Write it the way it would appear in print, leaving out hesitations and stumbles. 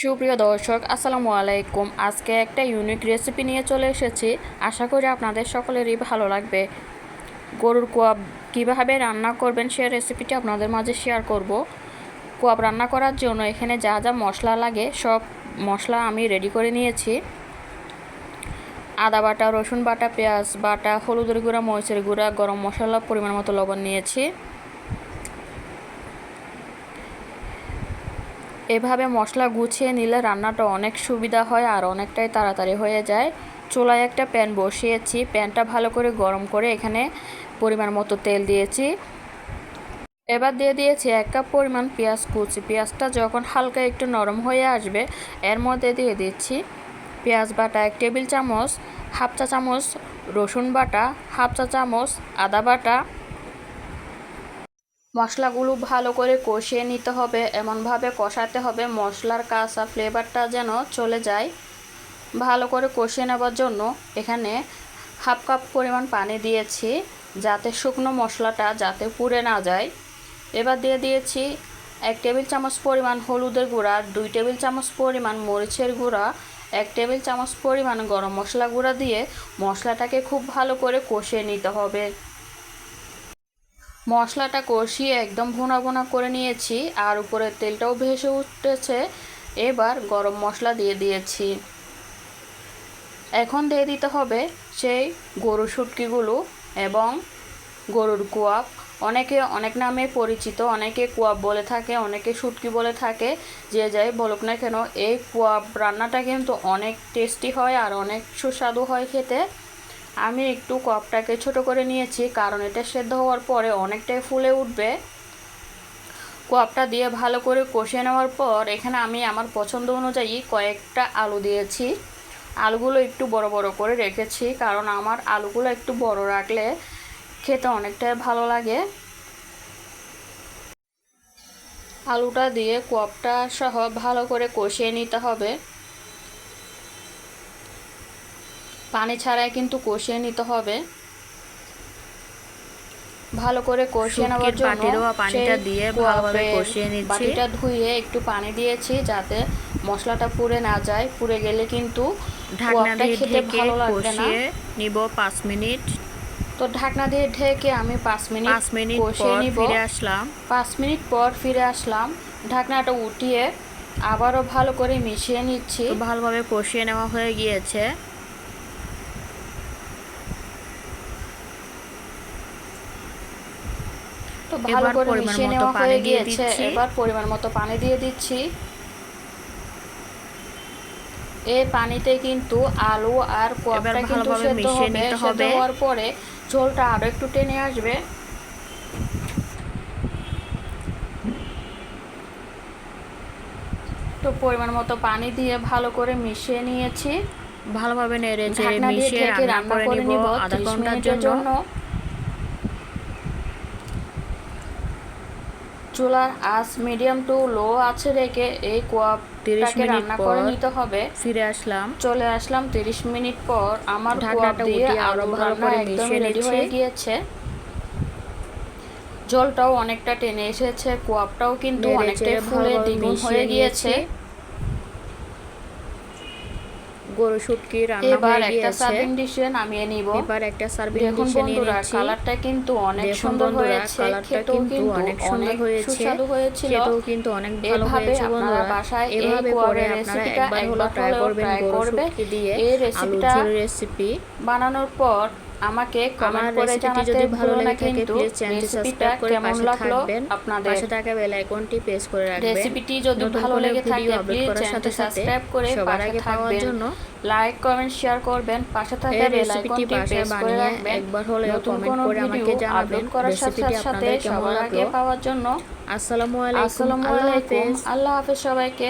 সুপ্রিয় দর্শক আসসালামু আলাইকুম। আজকে একটা ইউনিক রেসিপি নিয়ে চলে এসেছি। আশা করি আপনাদের সকলেরই ভালো লাগবে। গরুর কোয়াব কীভাবে রান্না করবেন সে রেসিপিটি আপনাদের মাঝে শেয়ার করব। কোয়াব রান্না করার জন্য এখানে যা যা মশলা লাগে সব মশলা আমি রেডি করে নিয়েছি। আদা বাটা, রসুন বাটা, পেঁয়াজ বাটা, হলুদের গুঁড়া, মরিচের গুঁড়া, গরম মশলা, পরিমাণ মতো লবণ নিয়েছি। এভাবে মশলা গুছিয়ে নিলে রান্নাটা অনেক সুবিধা হয় আর অনেকটাই তাড়াতাড়ি হয়ে যায়। চুলায় একটা প্যান বসিয়েছি, প্যানটা ভালো করে গরম করে এখানে পরিমাণ মতো তেল দিয়েছি। এবার দিয়ে দিয়েছি 1 কাপ পরিমাণ পেঁয়াজ কুচি। পেঁয়াজটা যখন হালকা একটু নরম হয়ে আসবে এর মধ্যে দিয়ে দিচ্ছি পেঁয়াজ বাটা 1 টেবিল চামচ, হাফ চা চামচ রসুন বাটা, হাফ চা চামচ আদা বাটা। মশলাগুলো ভালো করে কষিয়ে নিতে হবে, এমনভাবে কষাতে হবে মশলার কাঁচা ফ্লেভারটা যেন চলে যায়। ভালো করে কষিয়ে নেবার জন্য এখানে হাফ কাপ পরিমাণ পানি দিয়েছি, যাতে শুকনো মশলাটা যাতে পুড়ে না যায়। এবার দিয়ে দিয়েছি 1 টেবিল চামচ পরিমাণ হলুদের গুঁড়া, 2 টেবিল চামচ পরিমাণ মরিচের গুঁড়া, 1 টেবিল চামচ পরিমাণ গরম মশলা গুঁড়া দিয়ে মশলাটাকে খুব ভালো করে কষিয়ে নিতে হবে। মশলাটা কষিয়ে একদম ভুনা ভুনা করে নিয়েছি আর উপরে তেলটাও ভেসে উঠেছে। এবার গরম মশলা দিয়ে দিয়েছি। এখন দিয়ে দিতে হবে সেই গরুর শুটকিগুলো এবং গরুর কোয়াব। অনেকে অনেক নামে পরিচিত, অনেকে কোয়াব বলে থাকে, অনেকে শুটকি বলে থাকে। যে যাই বলুক না কেন এই কোয়াব রান্নাটা কিন্তু অনেক টেস্টি হয় আর অনেক সুস্বাদু হয় খেতে। আমি একটু কোয়াবটাকে ছোট করে নিয়েছি কারণ এটা সেদ্ধ হওয়ার পরে অনেকটাই ফুলে উঠবে। কোয়াবটা দিয়ে ভালো করে কষিয়ে নেওয়ার পর এখানে আমি আমার পছন্দ অনুযায়ী কয়েকটা আলু দিয়েছি। আলুগুলো একটু বড় বড় করে রেখেছি কারণ আমার আলুগুলো একটু বড় রাখলে খেতে অনেকটাই ভালো লাগে। আলুটা দিয়ে কোয়াবটা সহ ভালো করে কষিয়ে নিতে হবে। পানি ছাড়াই কিন্তু কষিয়ে নিতে হবে। ভালো করে কষিয়ে নেওয়ার জন্য পানিটা দিয়ে ভালোভাবে কষিয়ে নিচ্ছি। বাটিটা ধুয়ে একটু পানি দিয়েছি যাতে মশলাটা পুড়ে না যায়। পুড়ে গেলে কিন্তু ঢাকনা দিয়ে খেতে ভালো লাগবে না। কষিয়ে নিব 5 মিনিট। তো ঢাকনা দিয়ে ঢেকে আমি 5 মিনিট কষিয়ে নিব। ফিরে আসলাম। 5 মিনিট পর ফিরে আসলাম। ঢাকনাটা উঠিয়ে আবারও ভালো করে মিশিয়ে নিচ্ছি। ভালোভাবে কষিয়ে নেওয়া হয়ে গিয়েছে। তো ভালো করে মিশিয়ে নেওয়া হয়ে গিয়েছে। এবার পরিমাণ মতো পানি দিয়ে দিচ্ছি। এই পানিতে কিন্তু আলু আর কোয়াবটা কিন্তু সেদ্ধ হবে। সেদ্ধ হওয়ার পরে ঝোলটা আরও একটু টেনে আসবে। তো পরিমাণ মতো পানি দিয়ে ভালো করে মিশিয়ে নিয়েছি। ভালোভাবে নেড়ে ঢাকনা দিয়ে ঢেকে রান্না করে নিব 30 মিনিটের জন্য। চুলার আঁচ মিডিয়াম টু লো আছে রেখে এই কোয়াবটাকে রান্না করে নিতে হবে। ফিরে আসলাম। চলে আসলাম 30 মিনিট পর। আমার কোয়াব দিয়ে আরো ভালো করে মিশিয়ে রেডি হয়ে গিয়েছে। জলটাও অনেকটা টেনে এসেছে, কোয়াবটাও কিন্তু অনেকটাই ফুলে দ্বিগুণ হয়ে গিয়েছে। গরু শুটকি রান্না এবার একটা সার্ভিং ডিশে নামিয়ে নিব। এবার একটা সার্ভিং ডিশে নিয়ে নিচ্ছি। কালারটা কিন্তু অনেক সুন্দর হয়েছে, খেতেও কিন্তু অনেক সুন্দর হয়েছে, সুস্বাদু হয়েছিল। খেতেও কিন্তু অনেক ভালো হয়েছে বন্ধুরা। বাসায় এভাবে করে আপনারা একবার হলো ট্রাই করবেন গরু শুটকি দিয়ে আলু ঝোল রেসিপি বানানোর পর আমাকে কমেন্ট করে জানাতে যদি ভালো লেগে থাকে কিন্তু প্লিজ চ্যানেলটি সাবস্ক্রাইব করে পাশে থাকবেন। পাশে থাকা বেল আইকনটি প্রেস করে রাখবেন। রেসিপিটি যদি ভালো লেগে থাকে প্লিজ চ্যানেলটি সাবস্ক্রাইব করে সবার আগে পাওয়ার জন্য লাইক কমেন্ট শেয়ার করবেন। পাশে থাকা বেল আইকনটি প্রেস করে রাখবেন। একবার হলেও কমেন্ট করে আমাকে জানাবেন রেসিপিটি আপনাদের কেমন লাগলো। পাওয়ার জন্য আসসালামু আলাইকুম। আল্লাহ হাফেজ সবাইকে।